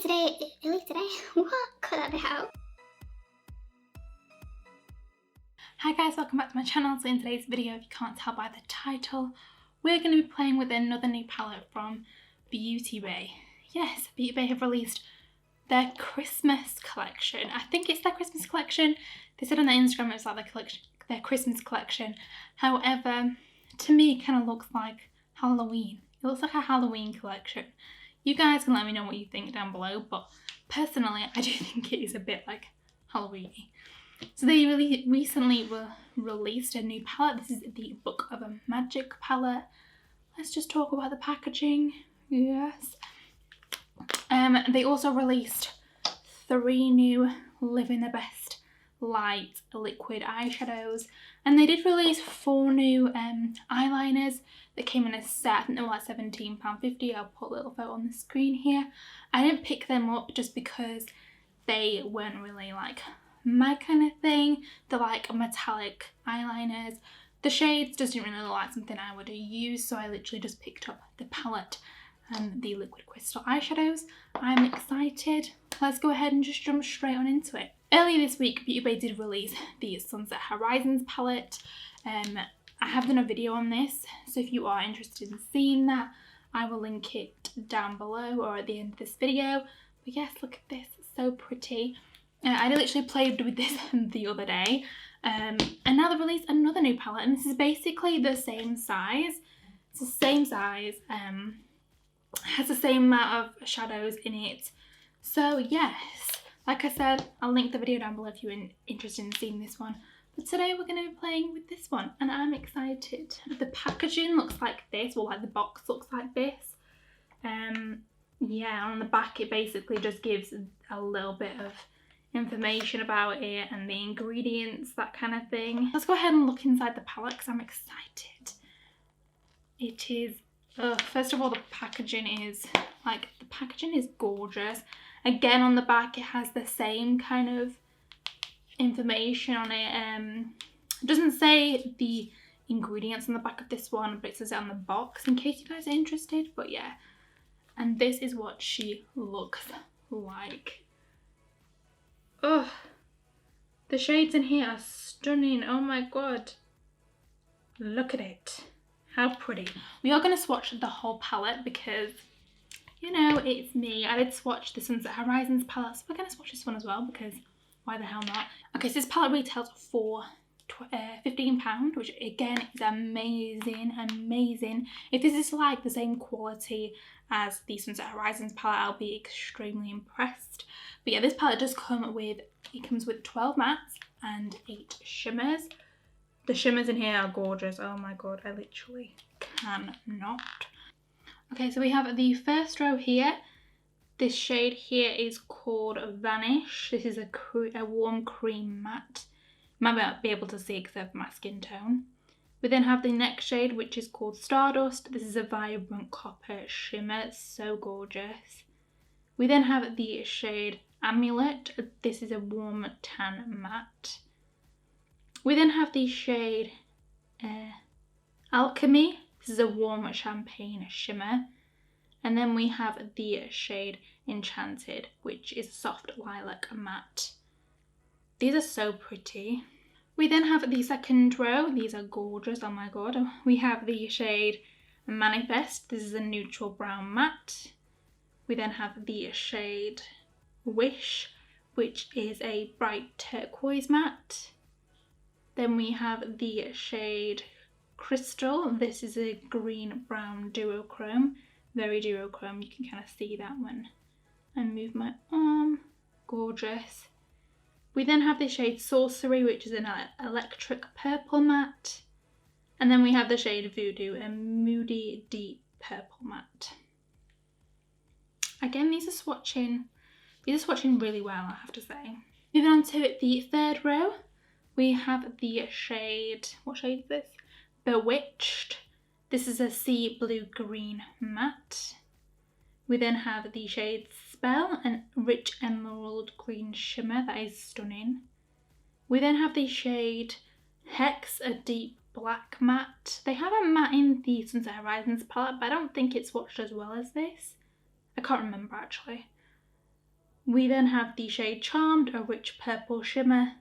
Earlier today, what? Cut that out. Hi guys, welcome back to my channel. So in today's video, if you can't tell by the title, we're going to be playing with another new palette from Beautybay. Yes, Beautybay have released their Christmas collection. I think it's their Christmas collection. They said on their Instagram it was like their Christmas collection. However, to me it kind of looks like Halloween. It looks like a Halloween collection. You guys can let me know what you think down below, but personally I do think it is a bit like Halloween-y. So they really recently released a new palette. This is the Book of Magic palette. Let's just talk about the packaging. Yes. They also released 3 new Living the Best Light liquid eyeshadows, and they did release 4 new eyeliners that came in a set. I think they were like £17.50. I'll put a little photo on the screen here. I didn't pick them up just because they weren't really like my kind of thing. They're like metallic eyeliners. The shades just didn't really look like something I would use, so I literally just picked up the palette and the Liquid Crystal Eyeshadows. I'm excited. Let's go ahead and just jump straight on into it. Earlier this week, Beautybay did release the Sunset Horizons palette. I have done a video on this, so if you are interested in seeing that, I will link it down below or at the end of this video. But yes, look at this, it's so pretty. I literally played with this the other day, and now they've released another new palette, and this is basically the same size. It's the same size, has the same amount of shadows in it. So yes, like I said, I'll link the video down below if you're interested in seeing this one. But today we're going to be playing with this one, and I'm excited. The packaging looks like this, well, like the box looks like this. Yeah, on the back it basically just gives a little bit of information about it and the ingredients, that kind of thing. Let's go ahead and look inside the palette because I'm excited. It is, first of all, the packaging is gorgeous. Again, on the back it has the same kind of information on it. It doesn't say the ingredients on the back of this one, but it says it on the box in case you guys are interested. But yeah, and this is what she looks like. Oh, the shades in here are stunning. Oh my god, look at it, how pretty. We are going to swatch the whole palette because, you know, it's me. I did swatch the Sunset Horizons palette, so we're going to swatch this one as well because why the hell not. Okay, so this palette retails for £15, which again is amazing, amazing. If this is like the same quality as the Sunset Horizons palette, I'll be extremely impressed. But yeah, this palette does come with, it comes with 12 mattes and 8 shimmers. The shimmers in here are gorgeous. Oh my god, I literally cannot. Okay, so we have the first row here. This shade here is called Vanish. This is a warm cream matte. You might not be able to see because of my skin tone. We then have the next shade, which is called Stardust. This is a vibrant copper shimmer. It's so gorgeous. We then have the shade Amulet. This is a warm tan matte. We then have the shade Alchemy. This is a warm champagne shimmer. And then we have the shade Enchanted, which is soft lilac matte. These are so pretty. We then have the second row. These are gorgeous, oh my god. We have the shade Manifest. This is a neutral brown matte. We then have the shade Wish, which is a bright turquoise matte. Then we have the shade Crystal. This is a green-brown duochrome. Very duochrome. You can kind of see that when I move my arm. Gorgeous. We then have the shade Sorcery, which is an electric purple matte. And then we have the shade Voodoo, a moody deep purple matte. Again, these are swatching really well, I have to say. Moving on to the third row, we have the shade, what shade is this? Bewitched. This is a sea blue green matte. We then have the shade Spell, a rich emerald green shimmer that is stunning. We then have the shade Hex, a deep black matte. They have a matte in the Sunset Horizons palette, but I don't think it's swatched as well as this. I can't remember actually. We then have the shade Charmed, a rich purple shimmer.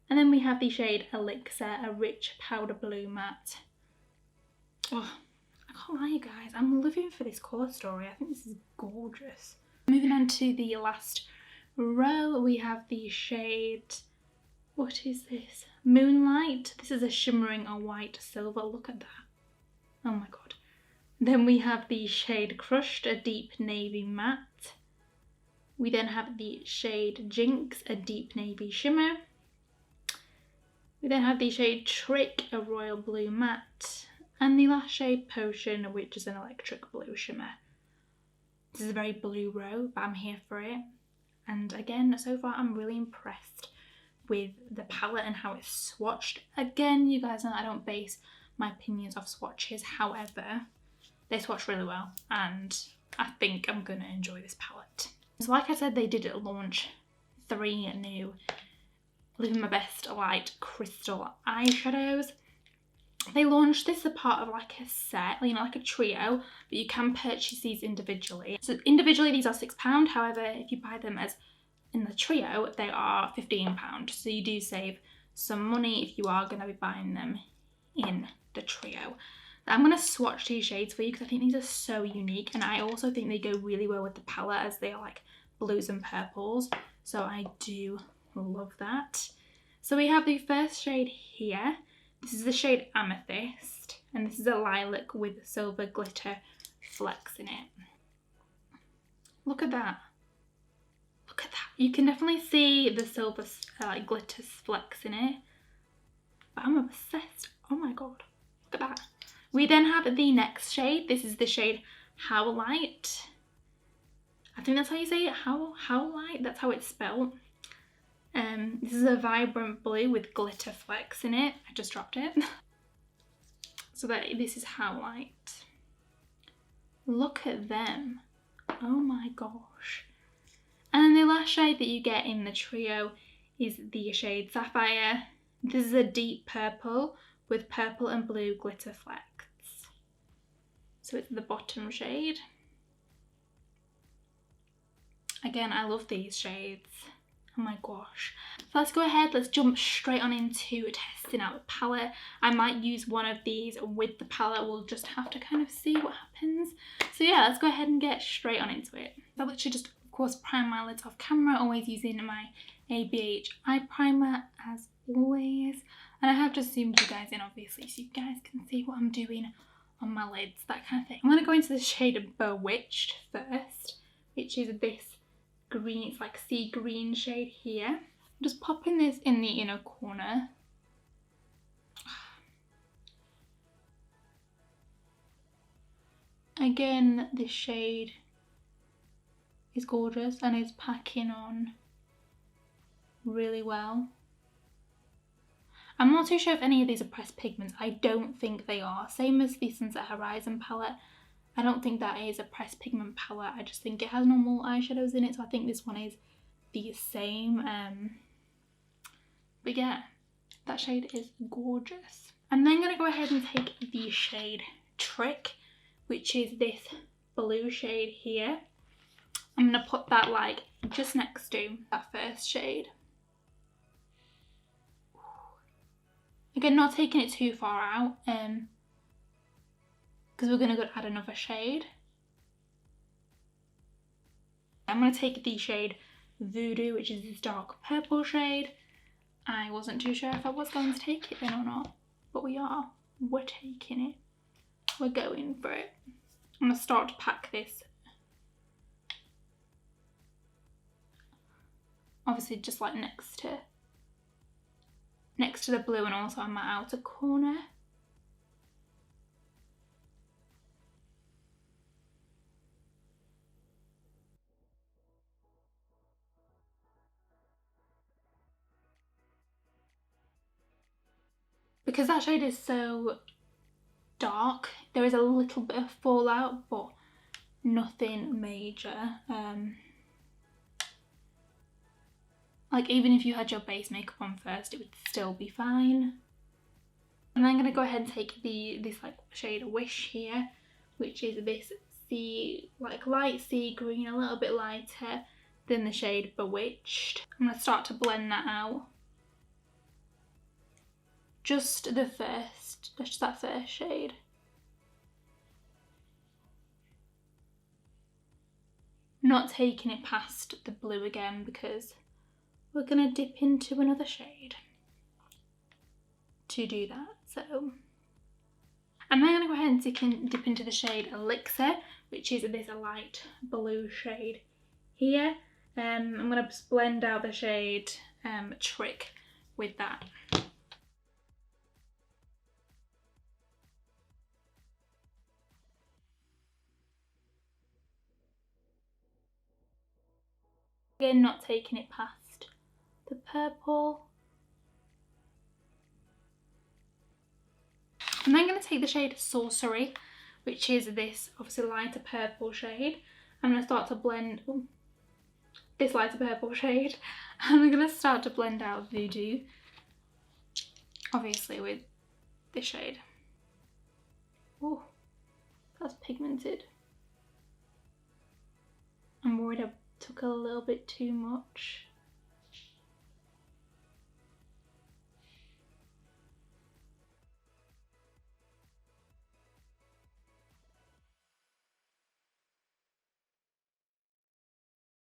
And then we have the shade Elixir, a rich powder blue matte. Oh, I can't lie, you guys, I'm living for this colour story. I think this is gorgeous. Moving on to the last row, we have the shade, what is this? Moonlight. This is a shimmering a white silver. Look at that. Oh my god. Then we have the shade Crushed, a deep navy matte. We then have the shade Jinx, a deep navy shimmer. We then have the shade Trick, a royal blue matte. And the last shade Potion, which is an electric blue shimmer. This is a very blue row, but I'm here for it. And again, so far I'm really impressed with the palette and how it's swatched. Again, you guys know I don't base my opinions off swatches, however, they swatch really well and I think I'm gonna enjoy this palette. So like I said, they did launch 3 new Living My Best Light Crystal Eyeshadows. They launched this as a part of like a set, you know, like a trio, but you can purchase these individually. So individually these are £6, however if you buy them as in the trio they are £15, so you do save some money if you are going to be buying them in the trio. I'm going to swatch these shades for you because I think these are so unique, and I also think they go really well with the palette as they are like blues and purples, so I do love that. So we have the first shade here. This is the shade Amethyst, and this is a lilac with silver glitter flecks in it. Look at that. Look at that. You can definitely see the silver glitter flecks in it. But I'm obsessed. Oh my god. Look at that. We then have the next shade. This is the shade Howlite. I think that's how you say it. Howlite. That's how it's spelled. This is a vibrant blue with glitter flecks in it. I just dropped it. So this is Howlite. Look at them. Oh my gosh. And then the last shade that you get in the trio is the shade Sapphire. This is a deep purple with purple and blue glitter flecks. So it's the bottom shade. Again, I love these shades. Oh my gosh. So let's go ahead, let's jump straight on into testing out the palette. I might use one of these with the palette, we'll just have to kind of see what happens. So yeah, let's go ahead and get straight on into it. I literally just, of course, prime my lids off camera, always using my ABH eye primer as always. And I have just zoomed you guys in obviously so you guys can see what I'm doing on my lids, that kind of thing. I'm going to go into the shade Bewitched first, which is this green, it's like sea green shade here. I'm just popping this in the inner corner. Again, this shade is gorgeous and is packing on really well. I'm not too sure if any of these are pressed pigments. I don't think they are. Same as the Sunset Horizon palette. I don't think that is a pressed pigment palette. I just think it has normal eyeshadows in it. So I think this one is the same. But yeah, that shade is gorgeous. I'm then going to go ahead and take the shade Trick, which is this blue shade here. I'm going to put that like just next to that first shade. Again, not taking it too far out, because we're going to go add another shade. I'm going to take the shade Voodoo, which is this dark purple shade. I wasn't too sure if I was going to take it then or not, but we are. We're taking it. We're going for it. I'm going to start to pack this. Obviously just like next to the blue and also on my outer corner. Because that shade is so dark, there is a little bit of fallout, but nothing major. Like even if you had your base makeup on first, it would still be fine. And I'm gonna go ahead and take this like shade Wish here, which is this sea, like light sea green, a little bit lighter than the shade Bewitched. I'm going to start to blend that out. Just that first shade. Not taking it past the blue again because we're going to dip into another shade to do that. So I'm then going to go ahead and dip into the shade Elixir, which is this light blue shade here. I'm going to just blend out the shade Trick with that. Again, not taking it past the purple. I'm then going to take the shade Sorcery, which is this obviously lighter purple shade. I'm going to start to blend this lighter purple shade. I'm going to start to blend out Voodoo, obviously with this shade. Oh, that's pigmented. I'm worried I took a little bit too much.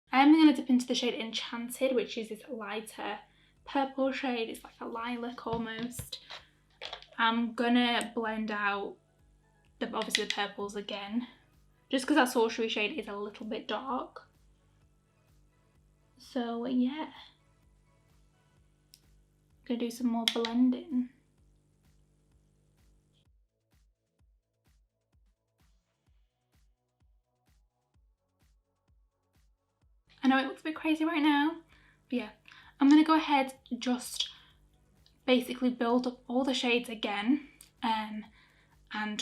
I'm going to dip into the shade Enchanted, which is this lighter purple shade. It's like a lilac almost. I'm going to blend out obviously the purples again, just because that Sorcery shade is a little bit dark. So yeah, I'm going to do some more blending. I know it looks a bit crazy right now, but yeah, I'm going to go ahead just basically build up all the shades again and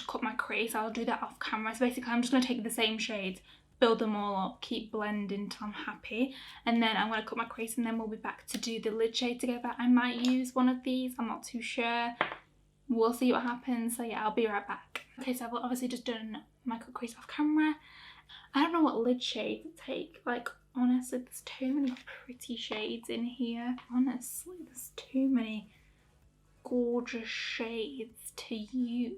cut my crease. I'll do that off camera. So basically I'm just going to take the same shades, build them all up, keep blending till I'm happy, and then I'm going to cut my crease and then we'll be back to do the lid shade together. I might use one of these, I'm not too sure. We'll see what happens. So yeah, I'll be right back. Okay, so I've obviously just done my cut crease off camera. I don't know what lid shade to take. Like, honestly, there's too many pretty shades in here. Honestly, there's too many gorgeous shades to use.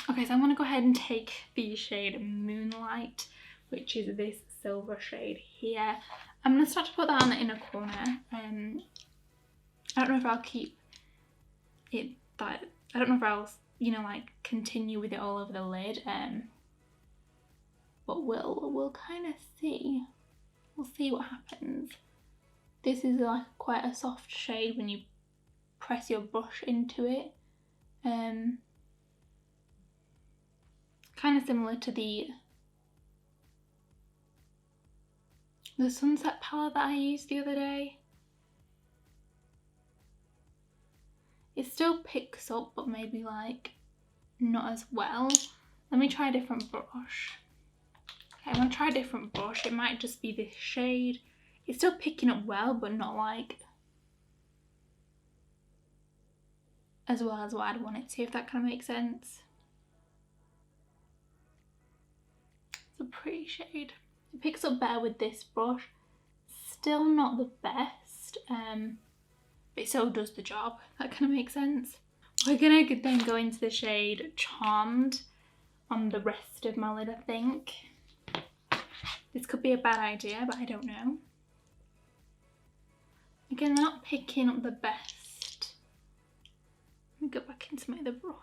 Okay, so I'm going to go ahead and take the shade Moonlight, which is this silver shade here. I'm going to start to put that on the inner corner. I don't know if I'll keep it that, I don't know if I'll, you know, like continue with it all over the lid, but we'll kind of see. We'll see what happens. This is like quite a soft shade when you press your brush into it. Kind of similar to the Sunset palette that I used the other day. It still picks up, but maybe like not as well. Let me try a different brush. Okay, I'm gonna try a different brush. It might just be this shade. It's still picking up well, but not like as well as what I'd want it to, if that kind of makes sense. It's a pretty shade. It picks up better with this brush. Still not the best, but it still does the job. That kind of makes sense. We're gonna then go into the shade Charmed on the rest of my lid, I think. This could be a bad idea, but I don't know. Again, they're not picking up the best. Let me go back into my other brush.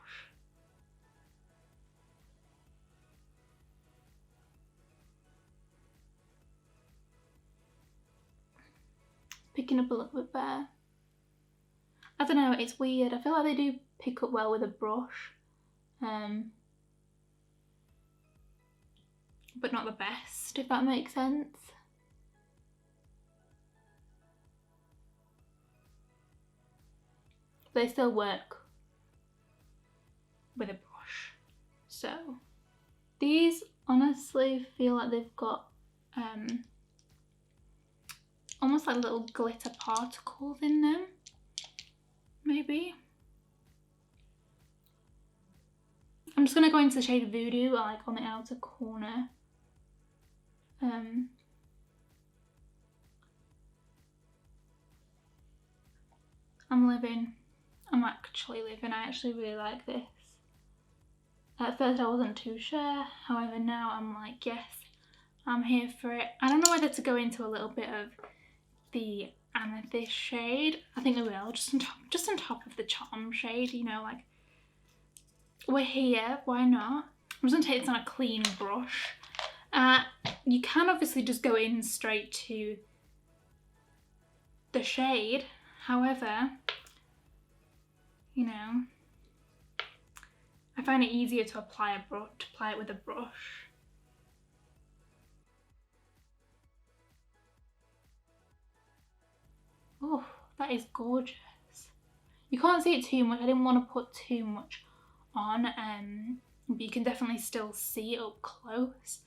Picking up a little bit better. I don't know, it's weird. I feel like they do pick up well with a brush. But not the best, if that makes sense. They still work with a brush. So these honestly feel like they've got almost like little glitter particles in them, maybe. I'm just gonna go into the shade Voodoo, like on the outer corner. I'm living. I'm actually living. I actually really like this. At first I wasn't too sure, however now I'm like, yes, I'm here for it. I don't know whether to go into a little bit of the Amethyst shade. I think I will, just on top of the Charm shade, you know, like, we're here, why not? I'm just gonna take this on a clean brush. You can obviously just go in straight to the shade, however, you know, I find it easier to apply it with a brush. Oh, that is gorgeous. You can't see it too much. I didn't want to put too much on, but you can definitely still see it up close.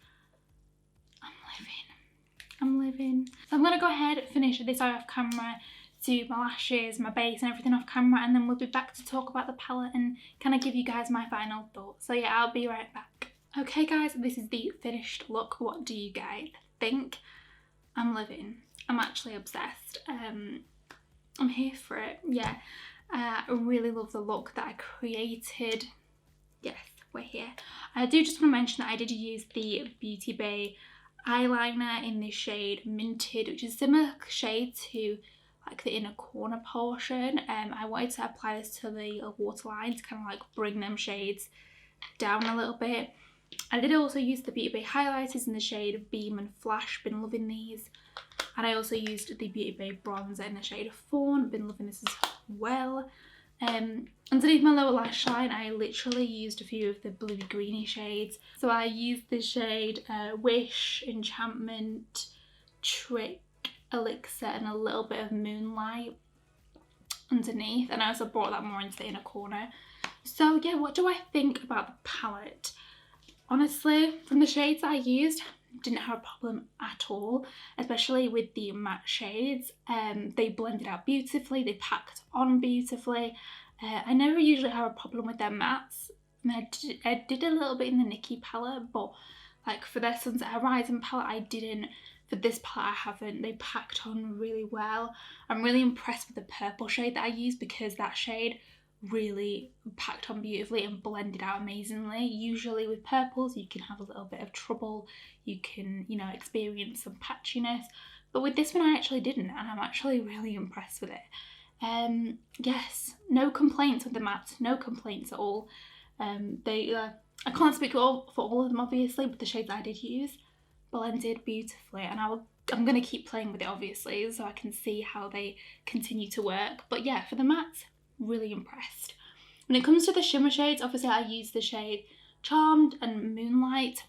I'm living. So I'm gonna go ahead and finish this eye off camera, do my lashes, my base and everything off camera, and then we'll be back to talk about the palette and kind of give you guys my final thoughts. So yeah, I'll be right back. Okay guys, this is the finished look. What do you guys think? I'm living. I'm actually obsessed. I'm here for it. Yeah, I really love the look that I created. Yes, we're here. I do just want to mention that I did use the Beautybay eyeliner in this shade Minted, which is a similar shade to like the inner corner portion. I wanted to apply this to the waterline to kind of like bring them shades down a little bit. I did also use the Beautybay highlighters in the shade Beam and Flash, been loving these. And I also used the Beautybay bronzer in the shade Fawn, been loving this as well. Underneath my lower lash line, I literally used a few of the bluey greeny shades. So I used the shade Wish, Enchantment, Trick, Elixir, and a little bit of Moonlight underneath. And I also brought that more into the inner corner. So yeah, what do I think about the palette? Honestly, from the shades that I used, didn't have a problem at all, especially with the matte shades. They blended out beautifully, they packed on beautifully. I never usually have a problem with their mattes. I did a little bit in the Nikki palette, but like for their Sunset Horizon palette I didn't. For this palette I haven't. They packed on really well. I'm really impressed with the purple shade that I used because that shade really packed on beautifully and blended out amazingly. Usually with purples you can have a little bit of trouble, you can, you know, experience some patchiness, but with this one I actually didn't, and I'm actually really impressed with it. Yes, no complaints with the mattes, no complaints at all. I can't speak for all of them obviously, but the shades that I did use blended beautifully, and I'm going to keep playing with it obviously so I can see how they continue to work. But yeah, for the mattes, really impressed. When it comes to the shimmer shades, obviously I used the shade Charmed and Moonlight.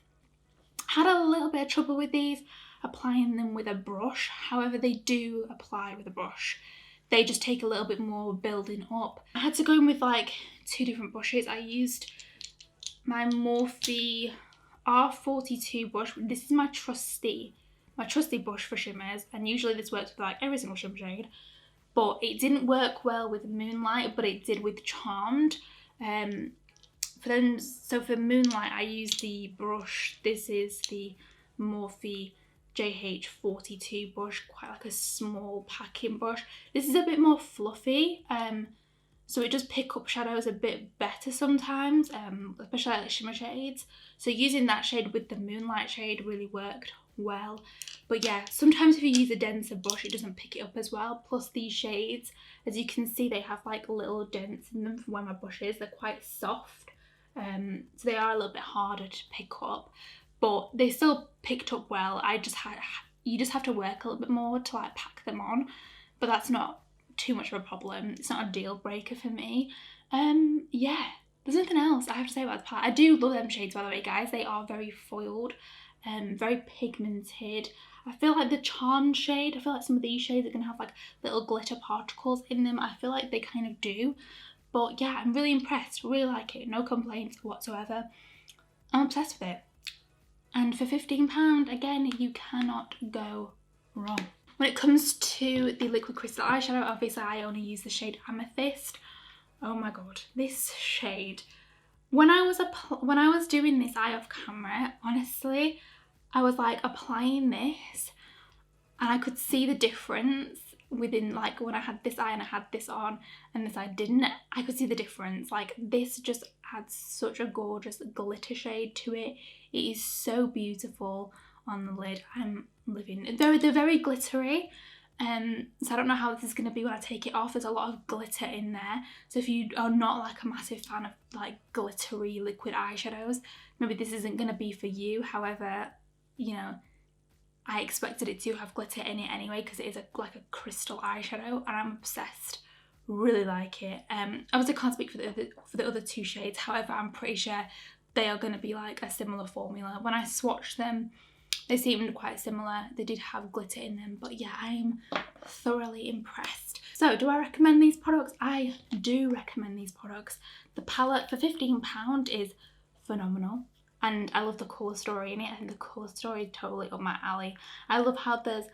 Had a little bit of trouble with these applying them with a brush, however they do apply with a brush. They just take a little bit more building up. I had to go in with like 2 different brushes. I used my MORPHE R42 brush. This is my trusty brush for shimmers, and usually this works with like every single shimmer shade. But it didn't work well with Moonlight, but it did with Charmed. So for Moonlight, I used the brush. This is the Morphe JH42 brush, quite like a small packing brush. This is a bit more fluffy, so it does pick up shadows a bit better sometimes, especially like shimmer shades. So using that shade with the Moonlight shade really worked well. But yeah, sometimes if you use a denser brush it doesn't pick it up as well. Plus these shades, as you can see, they have like little dents in them from where my brush is. They're quite soft, so they are a little bit harder to pick up, but they still picked up well. You just have to work a little bit more to like pack them on, but that's not too much of a problem. It's not a deal breaker for me. Yeah, there's nothing else I have to say about the palette. I do love them shades, by the way, guys. They are very foiled, very pigmented. I feel like the Charmed shade, I feel like some of these shades are going to have like little glitter particles in them. I feel like they kind of do. But yeah, I'm really impressed, really like it, no complaints whatsoever. I'm obsessed with it. And for £15, again, you cannot go wrong. When it comes to the Liquid Crystal Eyeshadow, obviously I only use the shade Amethyst. Oh my god, this shade. When I was doing this eye off camera, honestly, I was like applying this and I could see the difference. within, like, when I had this eye and I had this on and this eye didn't, I could see the difference. Like, this just adds such a gorgeous glitter shade to it. It is so beautiful on the lid. I'm living. They're very glittery. So I don't know how this is going to be when I take it off. There's a lot of glitter in there. So if you are not like a massive fan of like glittery liquid eyeshadows, maybe this isn't going to be for you. However, you know, I expected it to have glitter in it anyway because it is like a crystal eyeshadow and I'm obsessed. Really like it. Obviously I can't speak for the other two shades. However, I'm pretty sure they are going to be like a similar formula. When I swatched them, they seemed quite similar. They did have glitter in them, but yeah, I'm thoroughly impressed. So do I recommend these products? I do recommend these products. The palette for £15 is phenomenal. And I love the colour story in it. I think the colour story is totally up my alley. I love how there's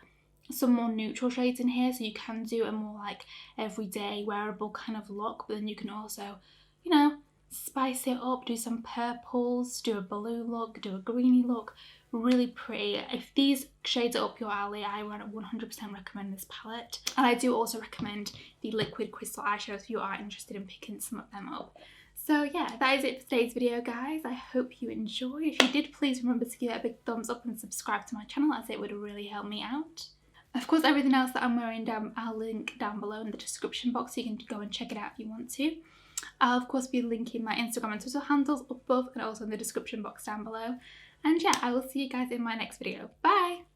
some more neutral shades in here, so you can do a more like everyday wearable kind of look, but then you can also, you know, spice it up, do some purples, do a blue look, do a greeny look. Really pretty. If these shades are up your alley, I would 100% recommend this palette. And I do also recommend the Liquid Crystal Eyeshadows if you are interested in picking some of them up. So yeah, that is it for today's video, guys. I hope you enjoyed. If you did, please remember to give it a big thumbs up and subscribe to my channel, as it would really help me out. Of course, everything else that I'm wearing I'll link down below in the description box, so you can go and check it out if you want to. I'll of course be linking my Instagram and Twitter handles above and also in the description box down below. And yeah, I will see you guys in my next video. Bye!